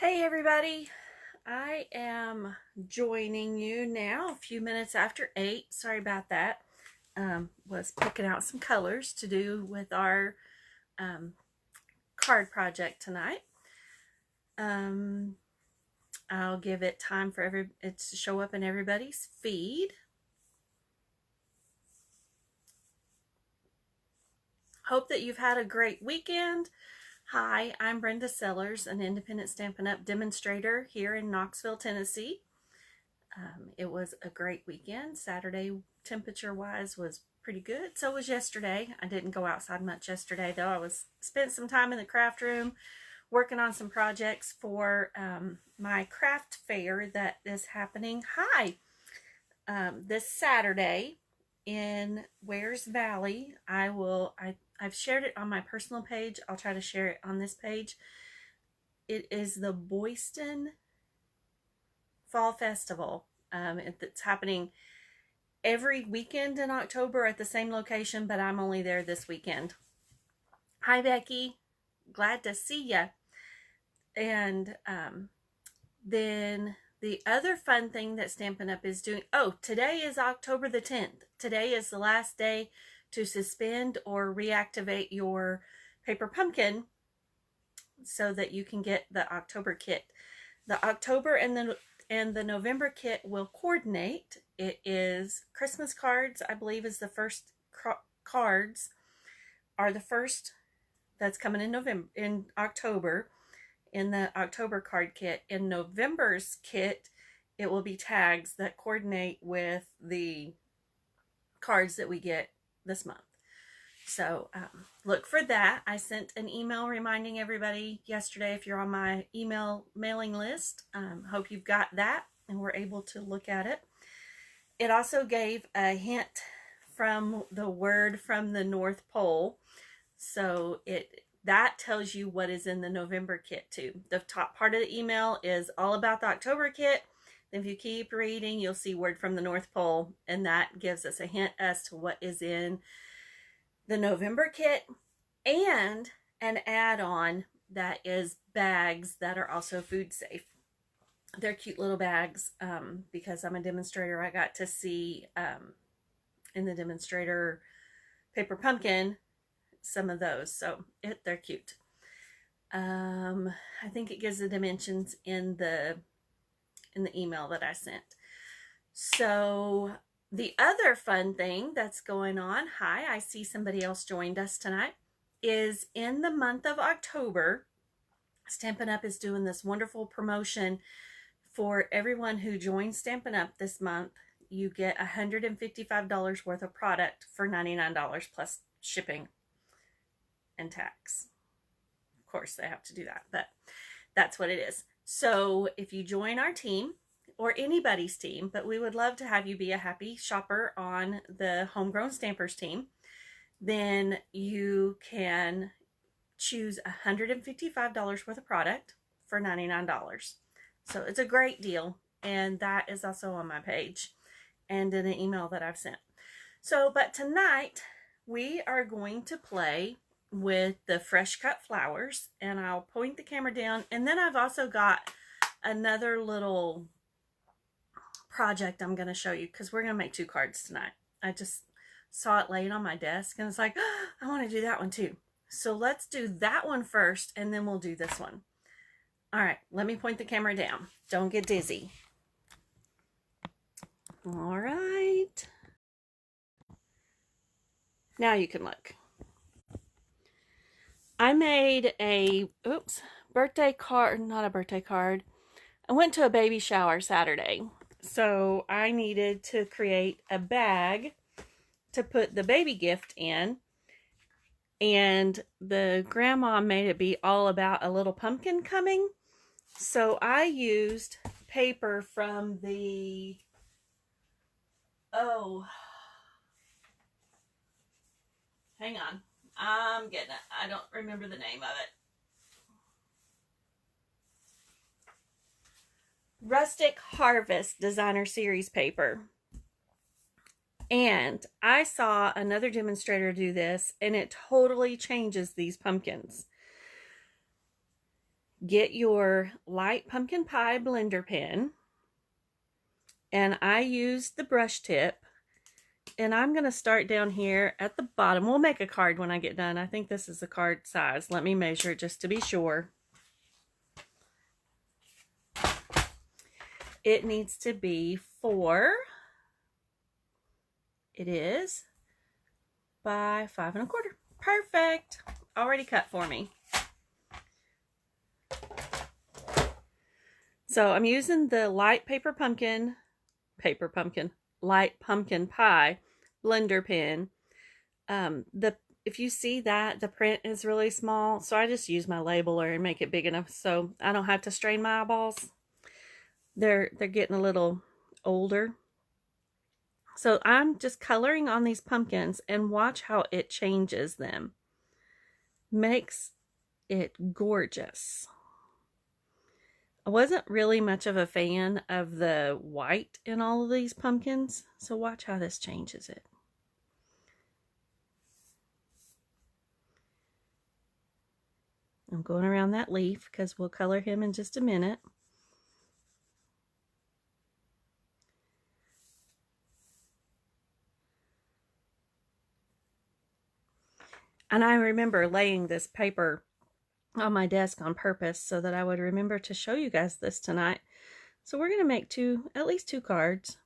Hey everybody, I am joining you now a few minutes after 8. Sorry about that. Was picking out some colors to do with our card project tonight. I'll give it time for it to show up in everybody's feed. Hope that you've had a great weekend. Hi, I'm Brenda Sellers, an independent Stampin' Up demonstrator here in Knoxville, Tennessee. It was a great weekend. Saturday, temperature-wise, was pretty good. So was yesterday. I didn't go outside much yesterday, though. I spent some time in the craft room working on some projects for my craft fair that is happening. Hi! This Saturday in Wares Valley. I've shared it on my personal page. I'll try to share it on this page. It is the Boyston Fall Festival. It's happening every weekend in October at the same location, but I'm only there this weekend. Hi, Becky. Glad to see ya. And then the other fun thing that Stampin' Up is doing, today is October the 10th. Today is the last day to suspend or reactivate your paper pumpkin so that you can get the October kit. The October and the November kit will coordinate. It is Christmas cards, I believe, is the first cards are the first that's coming in October, in the October card kit. In November's kit, it will be tags that coordinate with the cards that we get this month. So look for that. I sent an email reminding everybody yesterday if you're on my email mailing list. Hope you've got that and were able to look at it. It also gave a hint from the word from the North Pole. So that tells you what is in the November kit too. The top part of the email is all about the October kit. Then if you keep reading, you'll see word from the North Pole, and that gives us a hint as to what is in the November kit, and an add-on that is bags that are also food safe. They're cute little bags. Because I'm a demonstrator, I got to see in the demonstrator paper pumpkin some of those, so they're cute. I think it gives the dimensions in the email that I sent. So the other fun thing that's going on, hi, I see somebody else joined us tonight, is in the month of October, Stampin' Up is doing this wonderful promotion for everyone who joins Stampin' Up this month. You get $155 worth of product for $99 plus shipping and tax. Of course, they have to do that, but that's what it is. So if you join our team, or anybody's team, but we would love to have you be a happy shopper on the Homegrown Stampers team, then you can choose $155 worth of product for $99. So it's a great deal, and that is also on my page and in an email that I've sent. So, but tonight we are going to play with the fresh cut flowers, and I'll point the camera down, and then I've also got another little project I'm going to show you, because we're going to make 2 cards tonight. I just saw it laying on my desk and it's like, oh, I want to do that one too. So let's do that one first, and then we'll do this one. All right, let me point the camera down. Don't get dizzy. All right. Now you can look. I made a, birthday card, not a birthday card. I went to a baby shower Saturday. So I needed to create a bag to put the baby gift in. And the grandma made it be all about a little pumpkin coming. So I used paper from the, hang on. I'm getting it. I don't remember the name of it. Rustic Harvest Designer Series paper. And I saw another demonstrator do this, and it totally changes these pumpkins. get your light pumpkin pie blender pen, and I used the brush tip, and I'm going to start down here at the bottom. We'll make a card when I get done. I think this is the card size. Let me measure it just to be sure. It needs to be 4. It is by 5 1/4. Perfect. Already cut for me. So I'm using the light light pumpkin pie blender pen. If you see that, the print is really small, so I just use my labeler and make it big enough so I don't have to strain my eyeballs. They're getting a little older. So I'm just coloring on these pumpkins, and watch how it changes them. Makes it gorgeous. I wasn't really much of a fan of the white in all of these pumpkins, so watch how this changes it. I'm going around that leaf because we'll color him in just a minute. And I remember laying this paper on my desk on purpose so that I would remember to show you guys this tonight. So we're going to make at least two cards.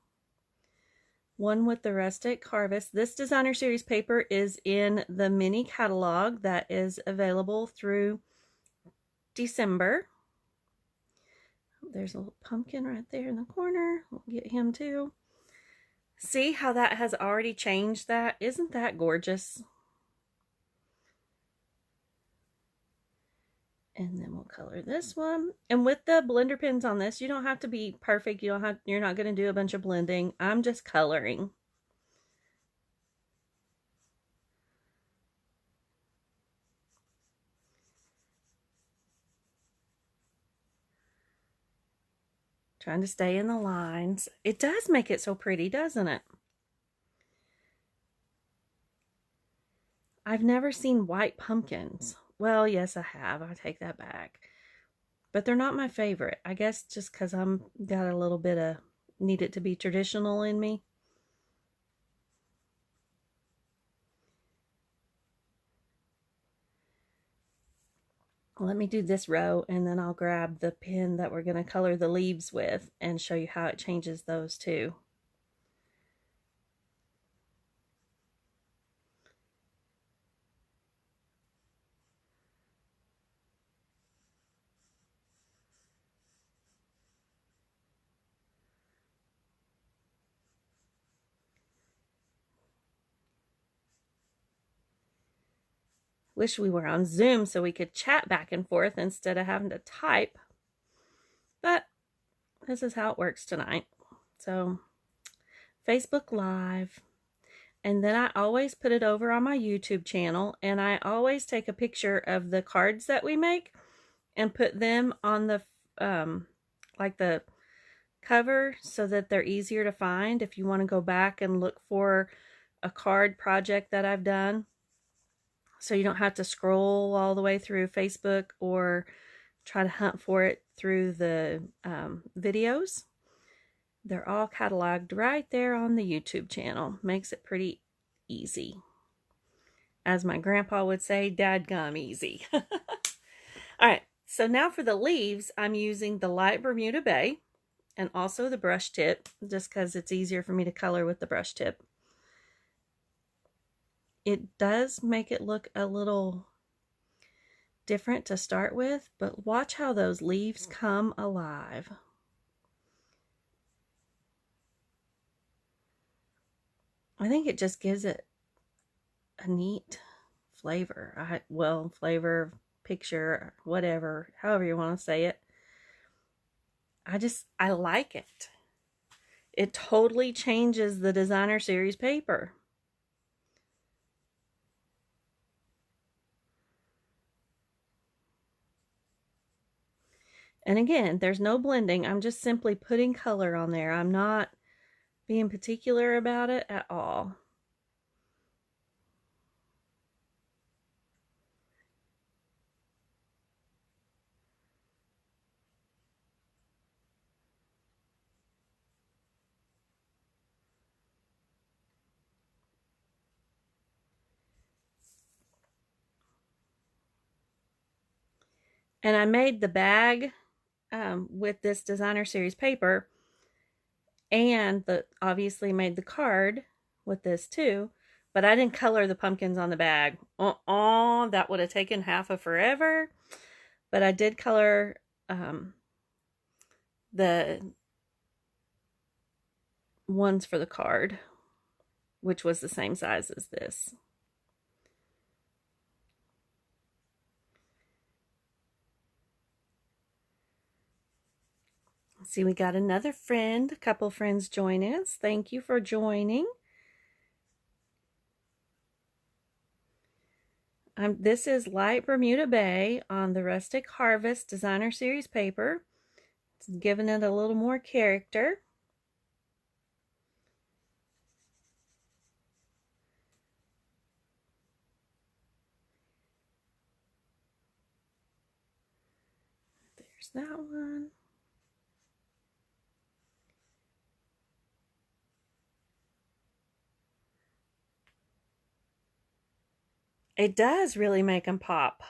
One with the Rustic Harvest. This designer series paper is in the mini catalog that is available through December. There's a little pumpkin right there in the corner. We'll get him too. See how that has already changed that? Isn't that gorgeous? And then we'll color this one. And with the blender pens on this, you don't have to be perfect. You're not going to do a bunch of blending. I'm just coloring. Trying to stay in the lines. It does make it so pretty, doesn't it? I've never seen white pumpkins. Well, yes, I have. I take that back. But they're not my favorite. I guess just because I'm got a little bit of need it to be traditional in me. Let me do this row, and then I'll grab the pen that we're going to color the leaves with and show you how it changes those too. Wish we were on Zoom so we could chat back and forth instead of having to type. But this is how it works tonight. So, Facebook Live. And then I always put it over on my YouTube channel. And I always take a picture of the cards that we make and put them on the, like the cover so that they're easier to find if you want to go back and look for a card project that I've done. So you don't have to scroll all the way through Facebook or try to hunt for it through the videos. They're all cataloged right there on the YouTube channel. Makes it pretty easy. As my grandpa would say, dadgum easy. All right, so now for the leaves, I'm using the light Bermuda Bay and also the brush tip, just because it's easier for me to color with the brush tip. It does make it look a little different to start with, but watch how those leaves come alive. I think it just gives it a neat flavor. Flavor, picture, whatever, however you want to say it. I like it. It totally changes the designer series paper. And again, there's no blending. I'm just simply putting color on there. I'm not being particular about it at all. And I made the bag with this designer series paper, and obviously made the card with this too, but I didn't color the pumpkins on the bag. That would have taken half of forever. But I did color the ones for the card, which was the same size as this. See, we got another friend, a couple friends joining us. Thank you for joining. This is Light Bermuda Bay on the Rustic Harvest Designer Series paper. It's giving it a little more character. There's that one. It does really make them pop.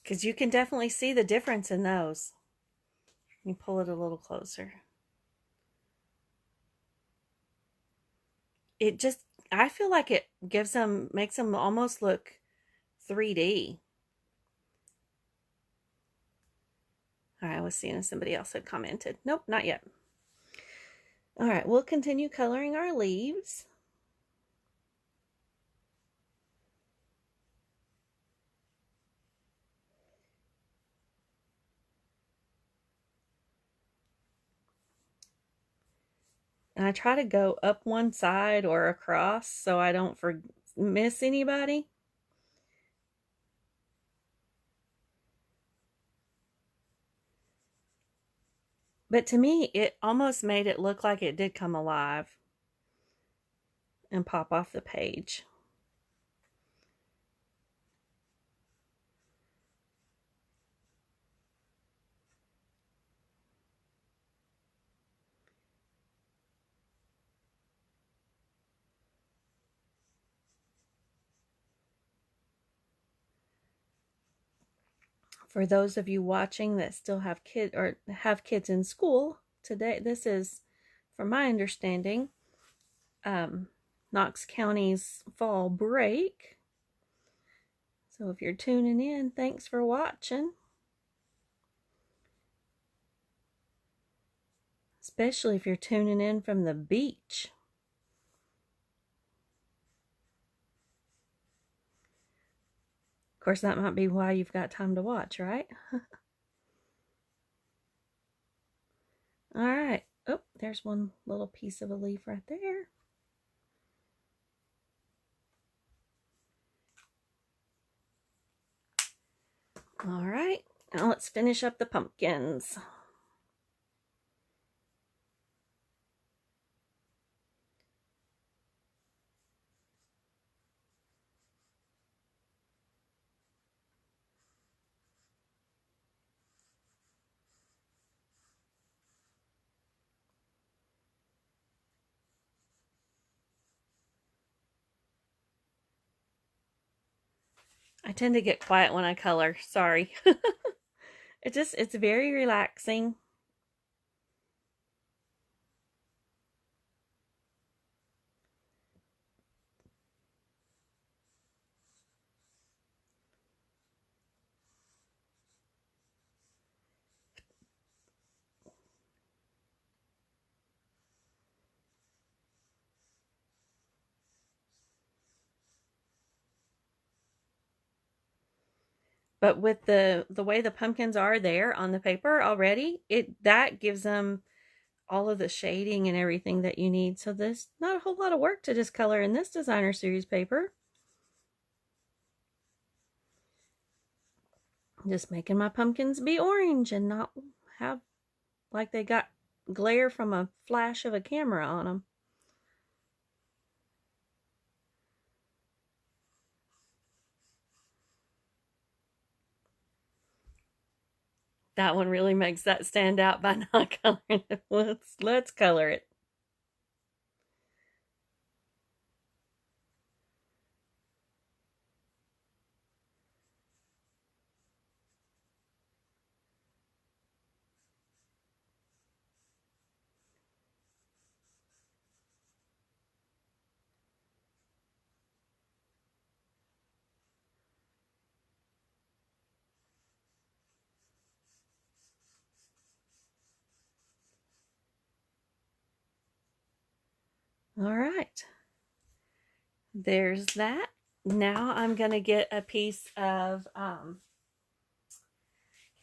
Because you can definitely see the difference in those. Let me pull it a little closer. It just, I feel like it makes them almost look 3D. All right, I was seeing if somebody else had commented. Nope, not yet. All right, we'll continue coloring our leaves. And I try to go up one side or across so I don't miss anybody. But to me, it almost made it look like it did come alive and pop off the page. For those of you watching that still have kids in school today, this is, from my understanding, Knox County's fall break. So if you're tuning in, thanks for watching. Especially if you're tuning in from the beach. Of course, that might be why you've got time to watch, right? All right. Oh, there's one little piece of a leaf right there. All right. Now let's finish up the pumpkins. I tend to get quiet when I color. Sorry. It's very relaxing. But with the way the pumpkins are there on the paper already, that gives them all of the shading and everything that you need. So there's not a whole lot of work to just color in this designer series paper. Just making my pumpkins be orange and not have like they got glare from a flash of a camera on them. That one really makes that stand out by not coloring it. Let's color it. All right. There's that. Now I'm going to get a piece of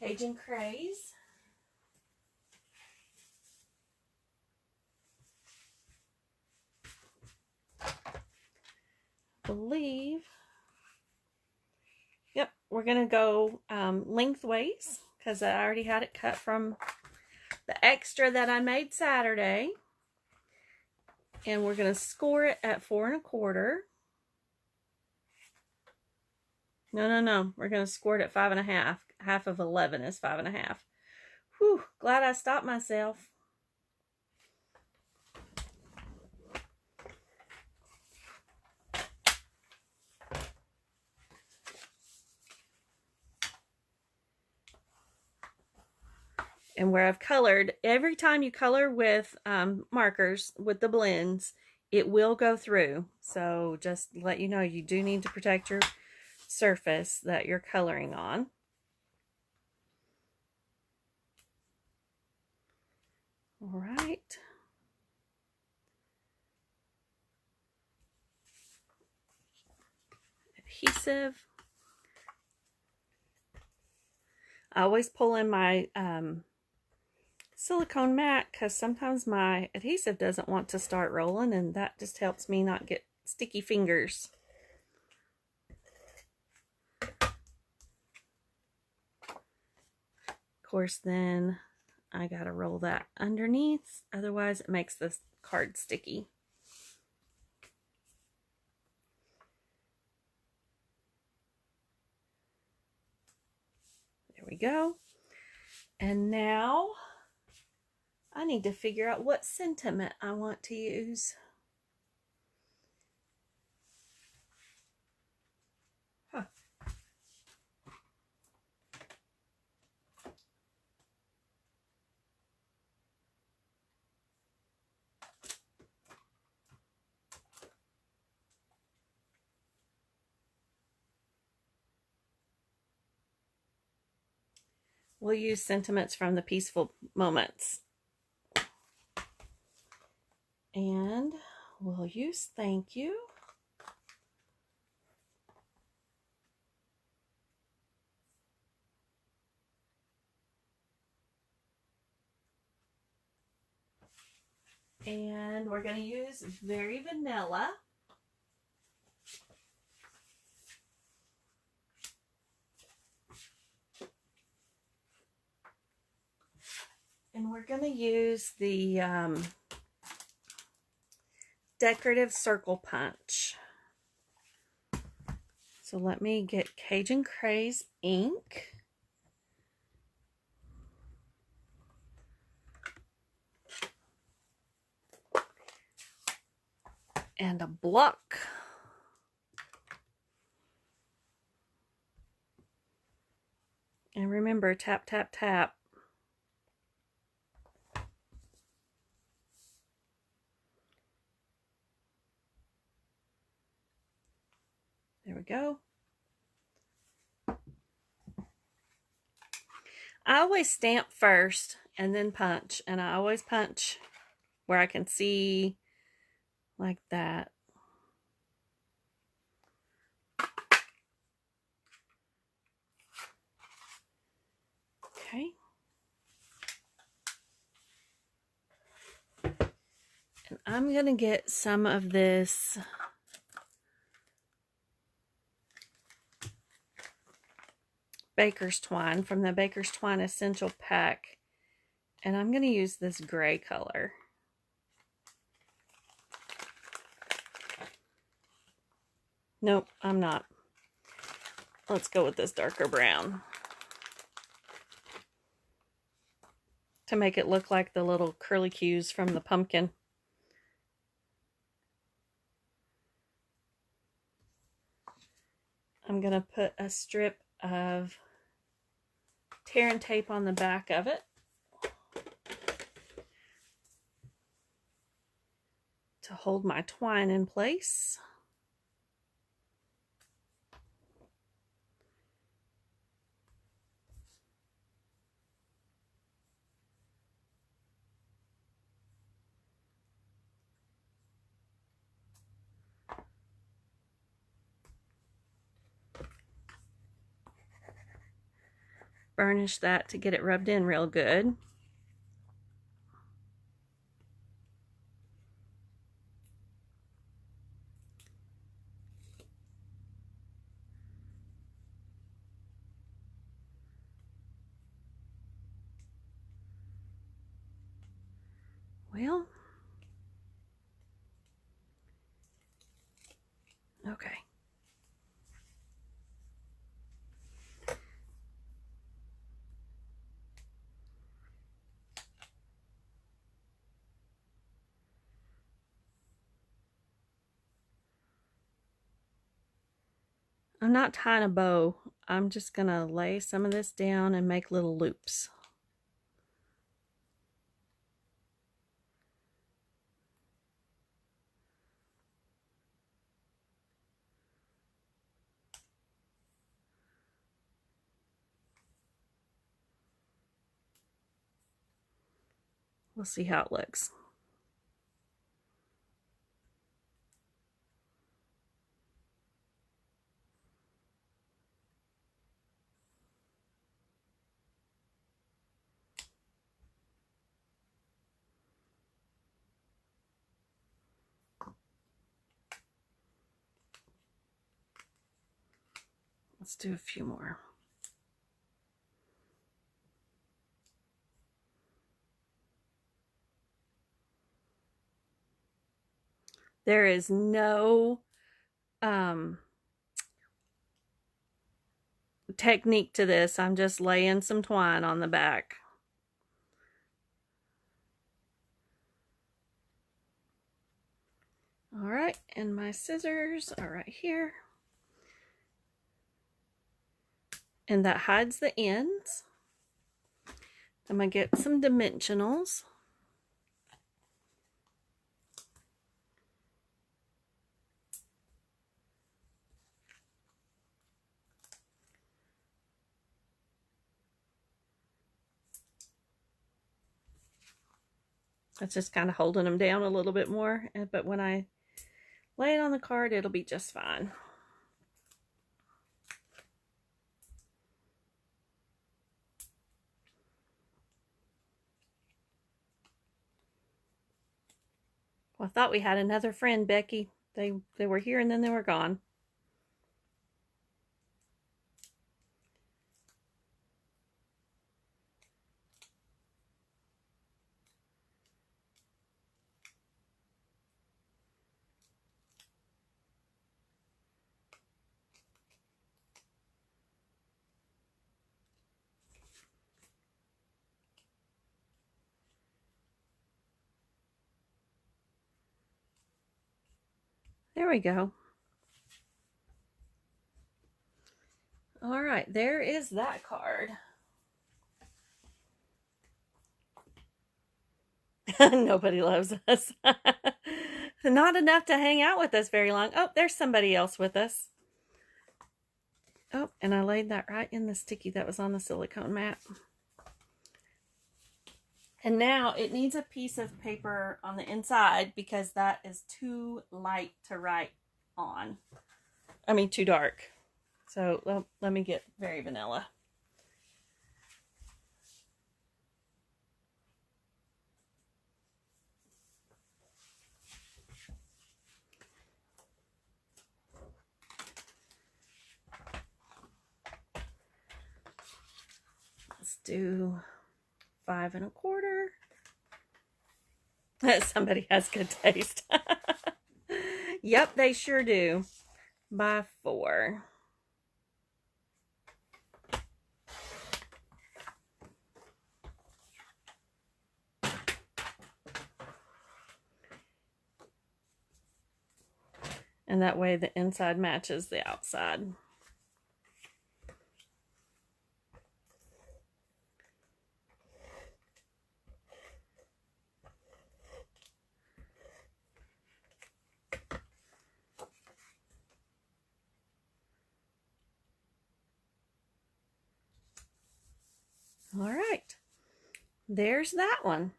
Cajun Craze. Believe. Yep, we're going to go lengthways because I already had it cut from the extra that I made Saturday. And we're going to score it at 4 1/4. No. We're going to score it at 5 1/2. Half of 11 is 5 1/2. Whew, glad I stopped myself. And where I've colored, every time you color with markers, with the blends, it will go through. So just to let you know, you do need to protect your surface that you're coloring on. All right. Adhesive. I always pull in my silicone mat because sometimes my adhesive doesn't want to start rolling, and that just helps me not get sticky fingers. Of course, then I gotta roll that underneath, otherwise it makes this card sticky. There we go. And now I need to figure out what sentiment I want to use. We'll use sentiments from the Peaceful Moments. And we'll use Thank You. And we're going to use Very Vanilla. And we're going to use the Decorative Circle Punch. So let me get Cajun Craze ink. And a block. And remember, tap, tap, tap. There we go. I always stamp first and then punch, and I always punch where I can see like that. Okay. And I'm going to get some of this Baker's Twine from the Baker's Twine Essential Pack. And I'm going to use this gray color. Nope, I'm not. Let's go with this darker brown to make it look like the little curlicues from the pumpkin. I'm going to put a strip of tear and tape on the back of it to hold my twine in place. burnish that to get it rubbed in real good. Well, okay. I'm not tying a bow. I'm just going to lay some of this down and make little loops. We'll see how it looks. Let's do a few more. There is no technique to this. I'm just laying some twine on the back. All right, and my scissors are right here. And that hides the ends. I'm going to get some dimensionals. That's just kind of holding them down a little bit more, but when I lay it on the card, it'll be just fine. Well, I thought we had another friend, Becky. They were here and then they were gone. There we go. All right, there is that card. Nobody loves us. Not enough to hang out with us very long. Oh, there's somebody else with us. Oh, and I laid that right in the sticky that was on the silicone mat. And now it needs a piece of paper on the inside because that is too light to write on. I mean, too dark. So let me get Very Vanilla. Let's do 5 1/4. Somebody has good taste. Yep, they sure do. By 4. And that way the inside matches the outside. All right, there's that one.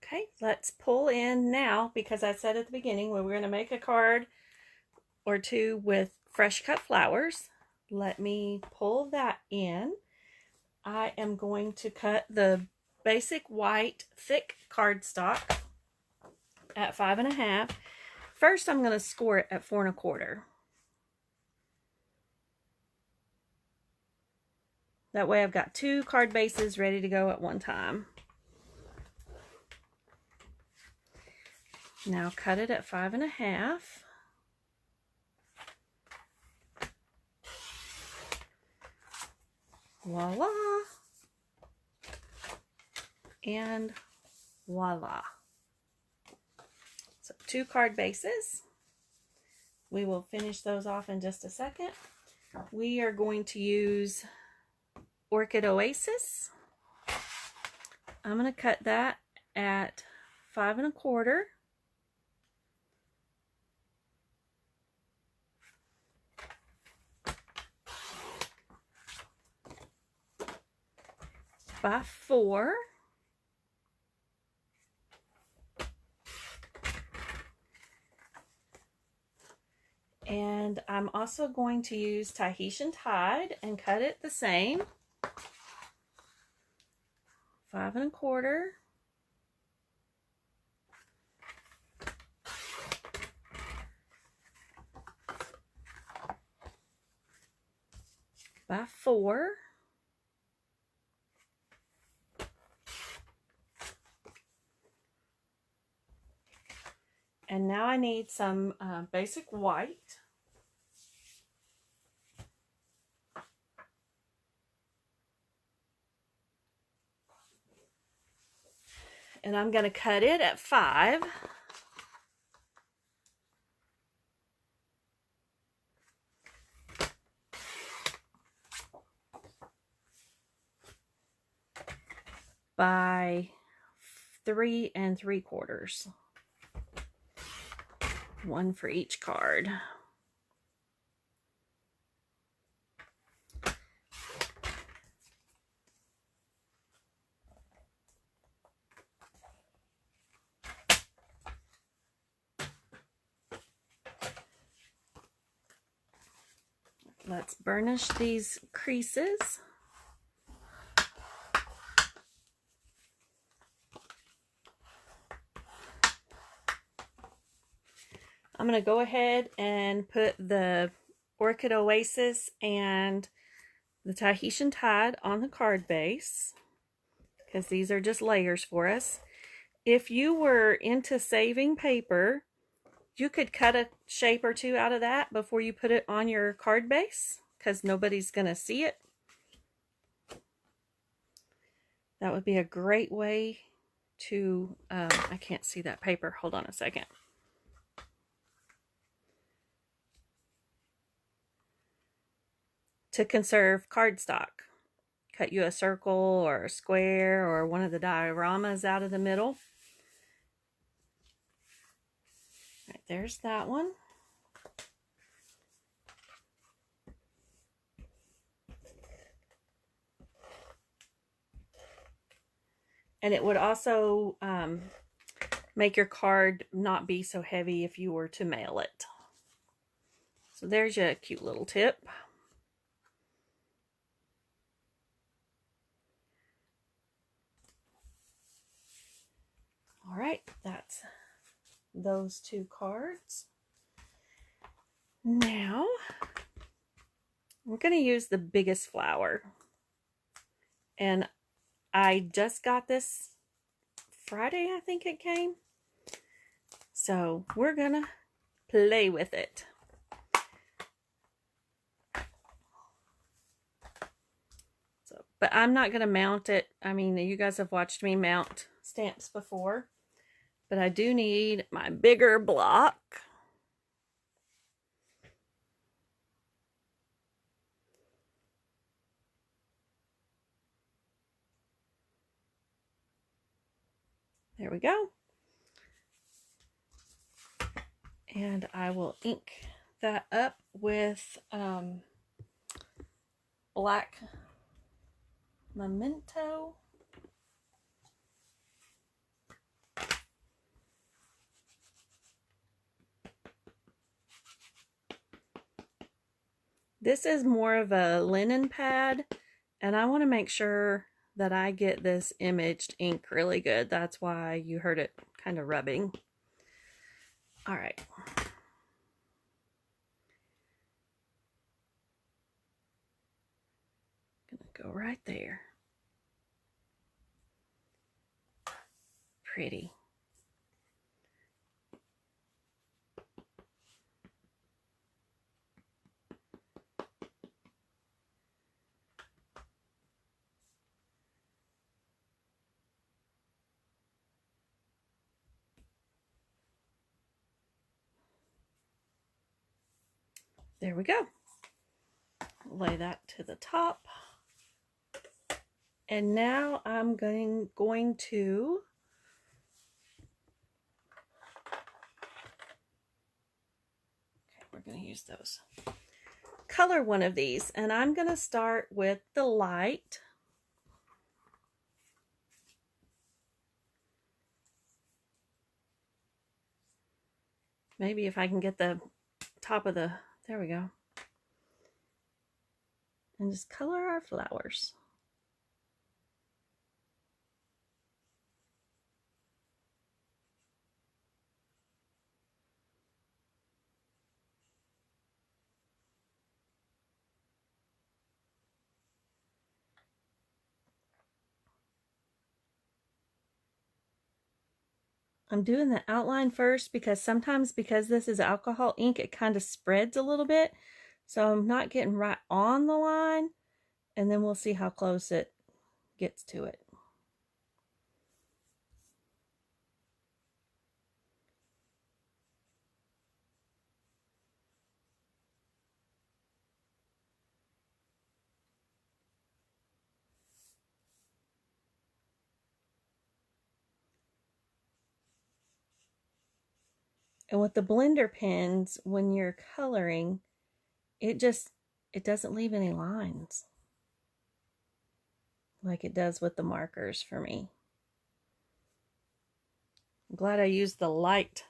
Okay, let's pull in now, because I said at the beginning we were going to make a card or two with fresh cut flowers. Let me pull that in I am going to cut the basic white thick cardstock at 5.5. First, I'm going to score it at 4.25. That way I've got 2 card bases ready to go at one time. Now cut it at 5.5. Voila. And voila. So 2 card bases. We will finish those off in just a second. We are going to use Orchid Oasis. I'm going to cut that at 5.25. By 4. And I'm also going to use Tahitian Tide and cut it the same. 5.25. By 4. And now I need some basic white. And I'm going to cut it at 5. By 3 3/4. 1 for each card. Let's burnish these creases. I'm going to go ahead and put the Orchid Oasis and the Tahitian Tide on the card base, because these are just layers for us. If you were into saving paper, you could cut a shape or 2 out of that before you put it on your card base, because nobody's going to see it. That would be a great way to, I can't see that paper. Hold on a second. To conserve cardstock. Cut you a circle or a square or one of the dioramas out of the middle. Right, there's that one. And it would also make your card not be so heavy if you were to mail it. So there's your cute little tip. All right, that's those 2 cards. Now, we're going to use the biggest flower. And I just got this Friday, I think it came. So we're going to play with it. So, but I'm not going to mount it. I mean, you guys have watched me mount stamps before. But I do need my bigger block. There we go. And I will ink that up with black memento. This is more of a linen pad, And I want to make sure that I get this imaged ink really good. That's why you heard it kind of rubbing. All right. Gonna go right there. Pretty. There we go. Lay that to the top. And now I'm going to we're going to use those. Color one of these, and I'm going to start with the light. Maybe if I can get the top of the, there we go. And just color our flowers. I'm doing the outline first because sometimes because this is alcohol ink, it kind of spreads a little bit. So I'm not getting right on the line, and then we'll see how close it gets to it. And with the blender pens, when you're coloring, it doesn't leave any lines like it does with the markers for me. I'm glad I used the light.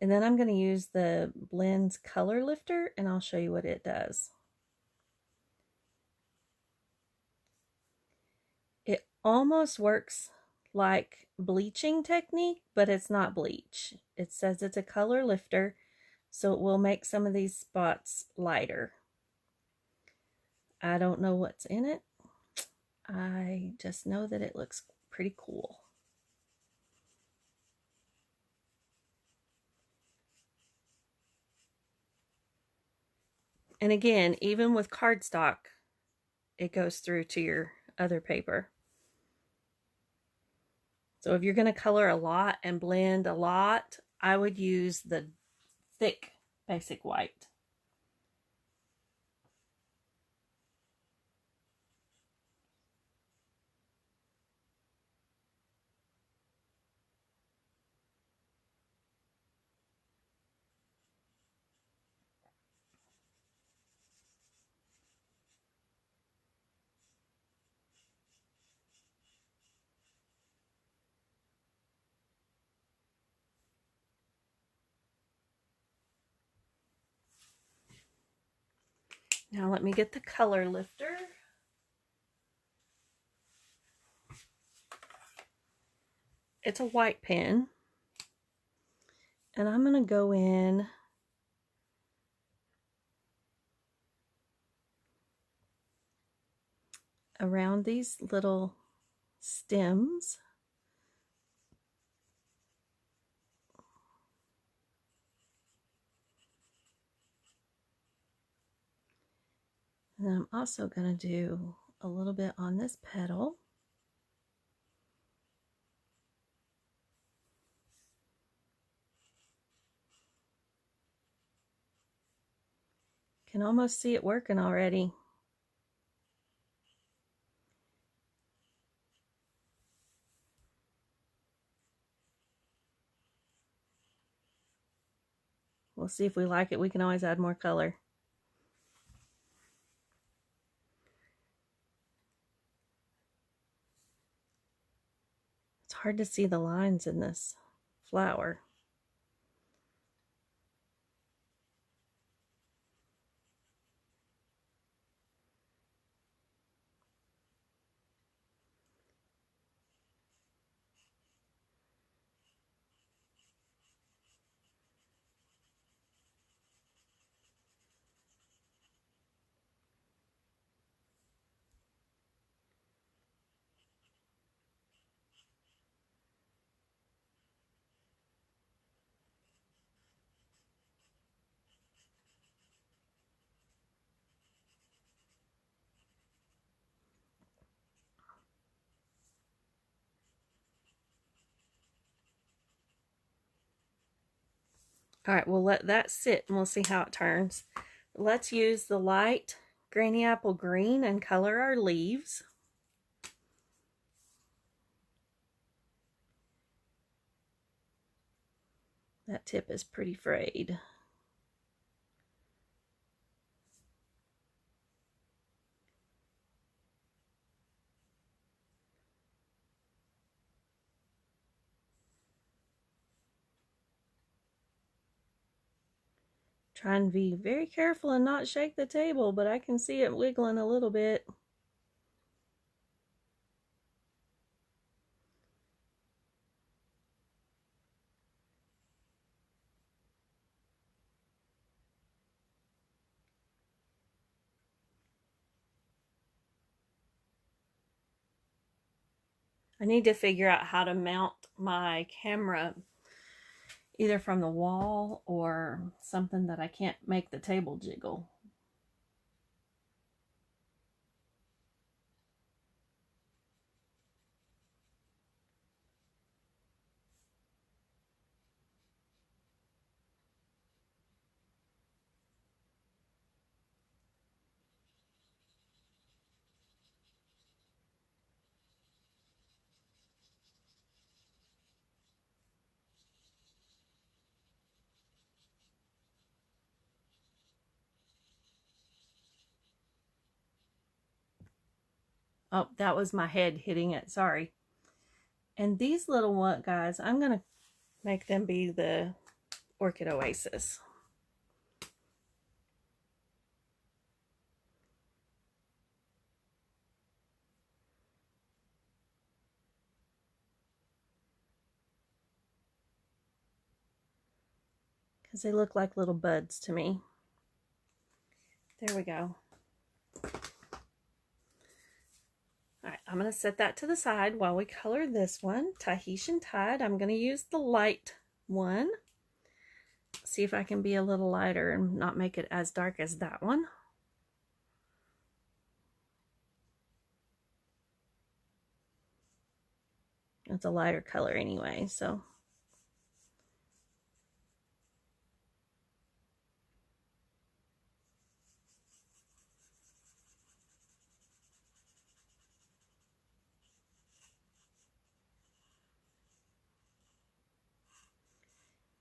And then I'm going to use the Blends Color Lifter, and I'll show you what it does. It almost works like bleaching technique, but it's not bleach. It says it's a color lifter, so it will make some of these spots lighter. I don't know what's in it. I just know that it looks pretty cool. And again, even with cardstock, it goes through to your other paper. So if you're going to color a lot and blend a lot, I would use the thick basic white. Now let me get the color lifter. It's a white pen. And I'm going to go in around these little stems. And I'm also going to do a little bit on this petal. Can almost see it working already. We'll see if we like it. We can always add more color. It's hard to see the lines in this flower. All right, we'll let that sit and we'll see how it turns. Let's use the light Granny Apple Green and color our leaves. That tip is pretty frayed. Try and be very careful and not shake the table, but I can see it wiggling a little bit. I need to figure out how to mount my camera either from the wall or something that I can't make the table jiggle. Oh, that was my head hitting it, sorry. And these little one guys, I'm gonna make them be the Orchid Oasis. Because they look like little buds to me. There we go. Alright, I'm going to set that to the side while we color this one. Tahitian Tide. I'm going to use the light one. See if I can be a little lighter and not make it as dark as that one. It's a lighter color anyway, so.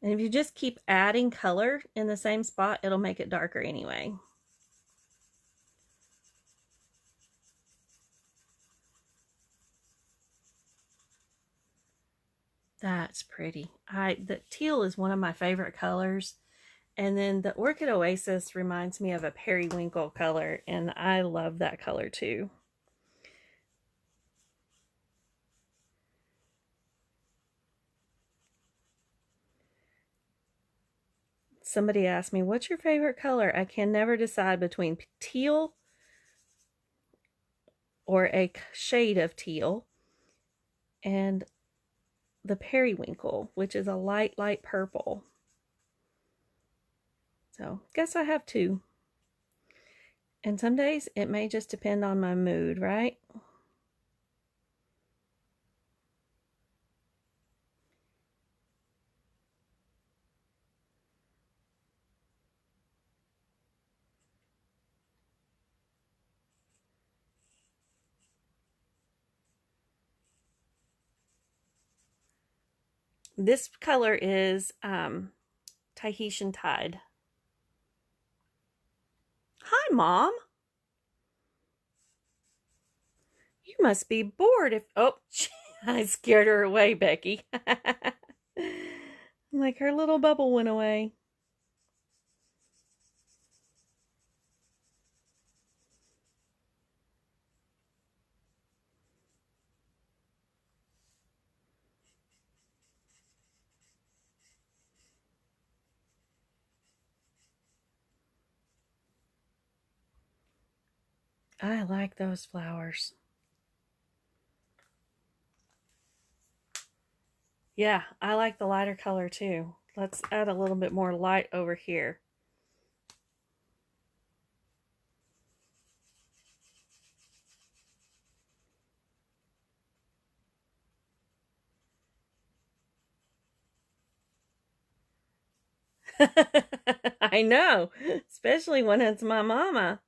And if you just keep adding color in the same spot, it'll make it darker anyway. That's pretty. The teal is one of my favorite colors. And then the Orchid Oasis reminds me of a periwinkle color, and I love that color too. Somebody asked me, what's your favorite color? I can never decide between teal or a shade of teal and the periwinkle, which is a light purple. So guess I have two. And some days it may just depend on my mood, right? This color is Tahitian Tide. Hi, Mom. You must be bored if... Oh, I scared her away, Becky. Like her little bubble went away. I like those flowers. Yeah, I like the lighter color too. Let's add a little bit more light over here. I know, especially when it's my mama.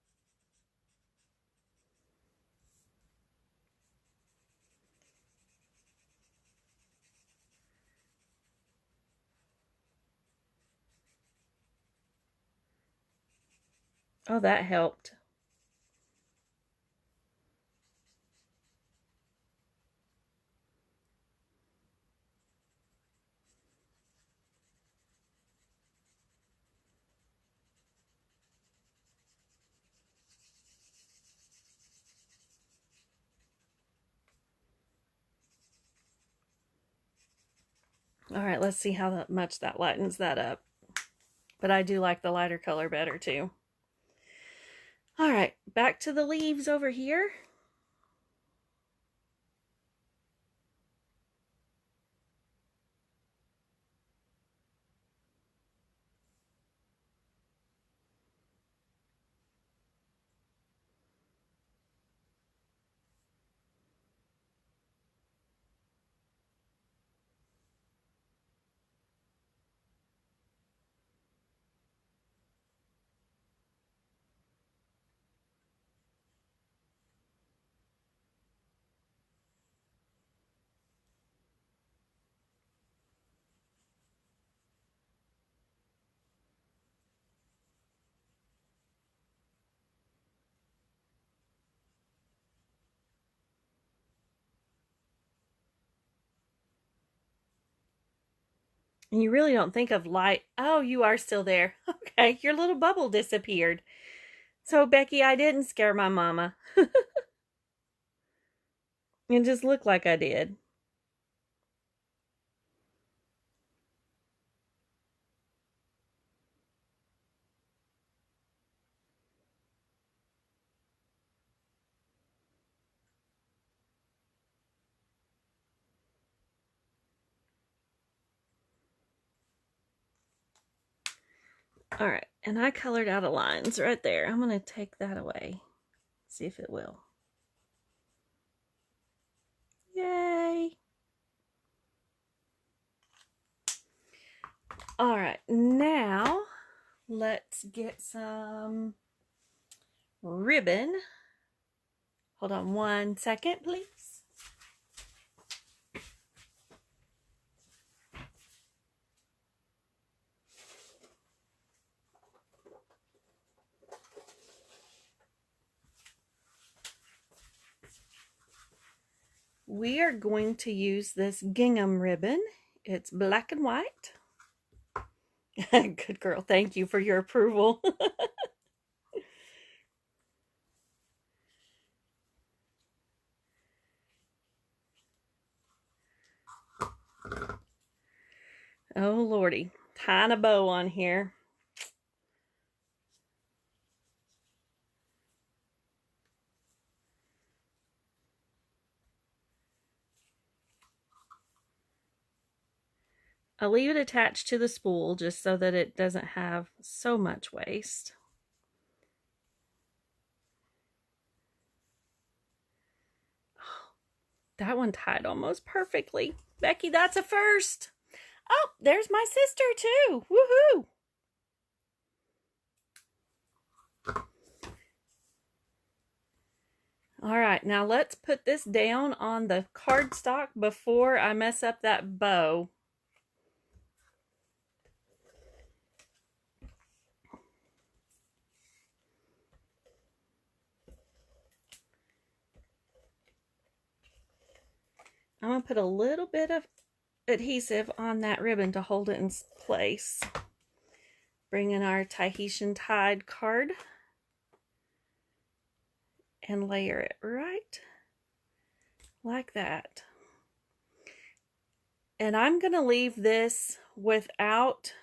Oh, that helped. All right, let's see how much that lightens that up. But I do like the lighter color better too. All right, back to the leaves over here. And you really don't think of light. Oh, you are still there. Okay, your little bubble disappeared. So, Becky, I didn't scare my mama. It just looked like I did. All right, and I colored out a lines right there. I'm going to take that away. See if it will. Yay! All right, now let's get some ribbon. Hold on 1 second, please. We are going to use this gingham ribbon. It's black and white. Good girl. Thank you for your approval. Oh, Lordy. Tying a bow on here. I'll leave it attached to the spool just so that it doesn't have so much waste. Oh, that one tied almost perfectly. Becky, that's a first. Oh, there's my sister too. Woohoo! All right, now let's put this down on the cardstock before I mess up that bow. I'm going to put a little bit of adhesive on that ribbon to hold it in place. Bring in our Tahitian tied card and layer it right like that. And I'm going to leave this without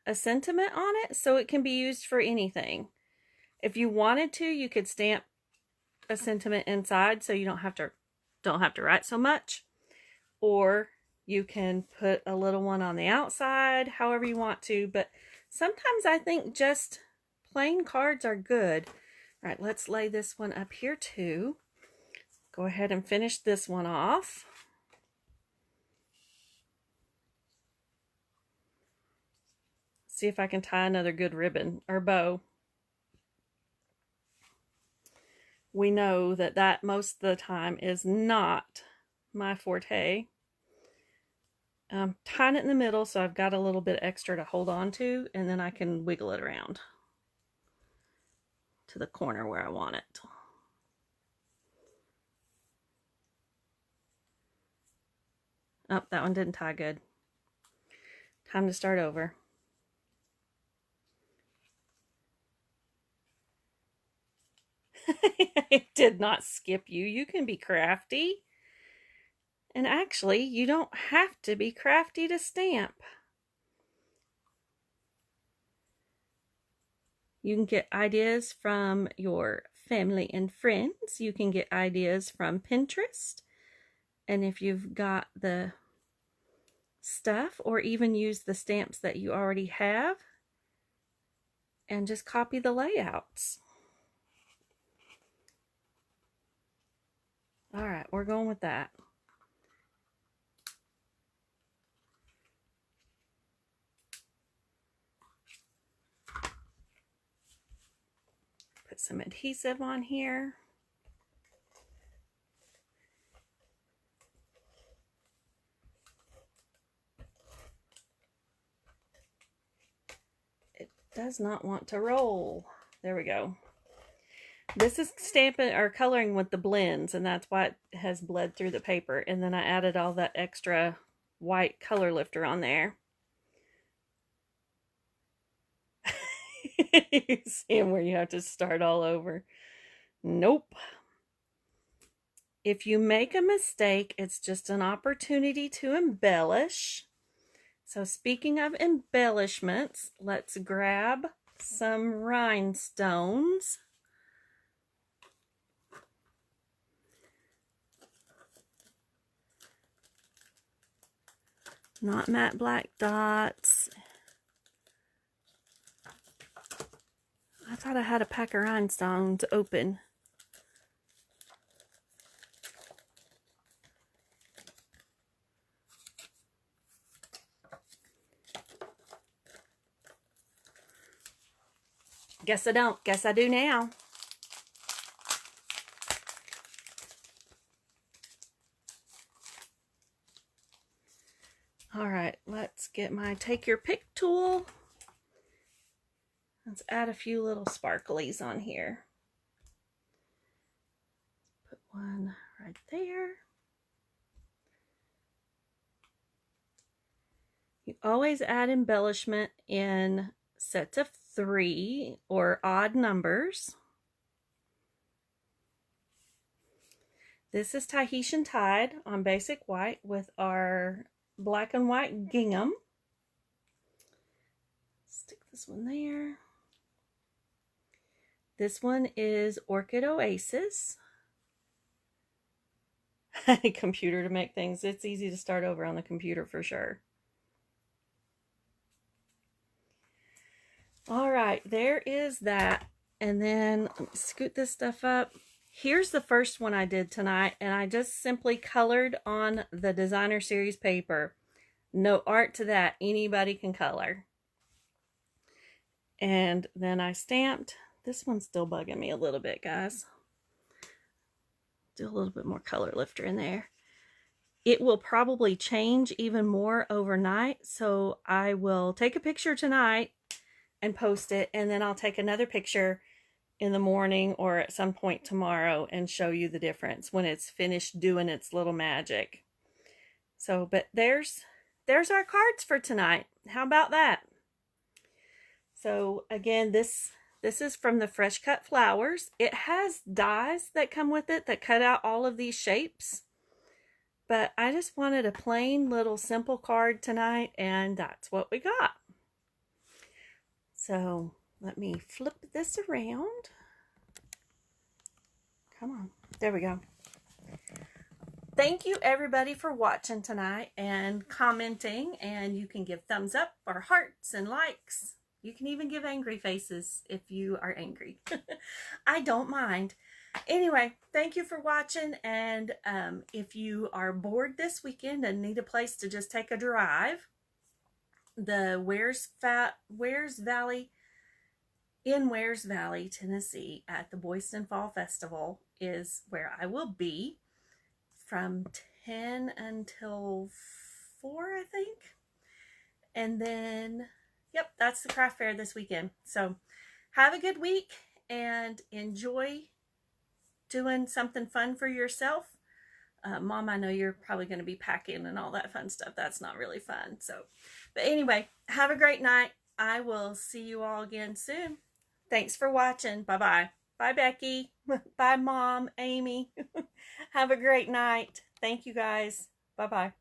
a sentiment on it so it can be used for anything. If you wanted to, you could stamp a sentiment inside so you don't have to write so much, or you can put a little one on the outside, however you want to, but sometimes I think just plain cards are good. All right, let's lay this one up here too. Go ahead and finish this one off. see if I can tie another good ribbon or bow. We know that that most of the time is not my forte. I'm tying it in the middle, so I've got a little bit extra to hold on to, and then I can wiggle it around to the corner where I want it. Oh, that one didn't tie good. Time to start over. It did not skip you. You can be crafty. And actually, you don't have to be crafty to stamp. You can get ideas from your family and friends. You can get ideas from Pinterest. And if you've got the stuff, or even use the stamps that you already have and just copy the layouts. All right, we're going with that. Put some adhesive on here. It does not want to roll. There we go. This is stamping or coloring with the blends, and that's why it has bled through the paper. And then I added all that extra white color lifter on there. You see where you have to start all over. Nope. If you make a mistake, it's just an opportunity to embellish. So speaking of embellishments, let's grab some rhinestones. Not matte black dots. I thought I had a pack of rhinestones open. Guess I don't. Guess I do now. All right, let's get my take your pick tool. Let's add a few little sparklies on here. Put one right there. You always add embellishment in sets of 3 or odd numbers. This is Tahitian tied on basic white with our black and white gingham. Stick this one there. This one is Orchid Oasis. Computer to make things. It's easy to start over on the computer for sure. All right, there is that. And then let me scoot this stuff up. Here's the first one I did tonight, and I just simply colored on the Designer Series paper. No art to that. Anybody can color. And then I stamped. This one's still bugging me a little bit, guys. Do a little bit more color lifter in there. It will probably change even more overnight, so I will take a picture tonight and post it, and then I'll take another picture in the morning or at some point tomorrow and show you the difference when it's finished doing its little magic. So, but there's our cards for tonight. How about that? So again, this is from the Fresh Cut Flowers. It has dies that come with it that cut out all of these shapes. But I just wanted a plain little simple card tonight, and that's what we got. So let me flip this around. Come on. There we go. Thank you everybody for watching tonight and commenting, and you can give thumbs up or hearts and likes. You can even give angry faces if you are angry. I don't mind. Anyway, thank you for watching, and if you are bored this weekend and need a place to just take a drive, the Wares Valley, Tennessee, at the Boyston Fall Festival is where I will be from 10 until 4, I think. And then, yep, that's the craft fair this weekend. So have a good week and enjoy doing something fun for yourself. Mom, I know you're probably going to be packing and all that fun stuff. That's not really fun. So, but anyway, have a great night. I will see you all again soon. Thanks for watching. Bye-bye. Bye, Becky. Bye, Mom, Amy. Have a great night. Thank you, guys. Bye-bye.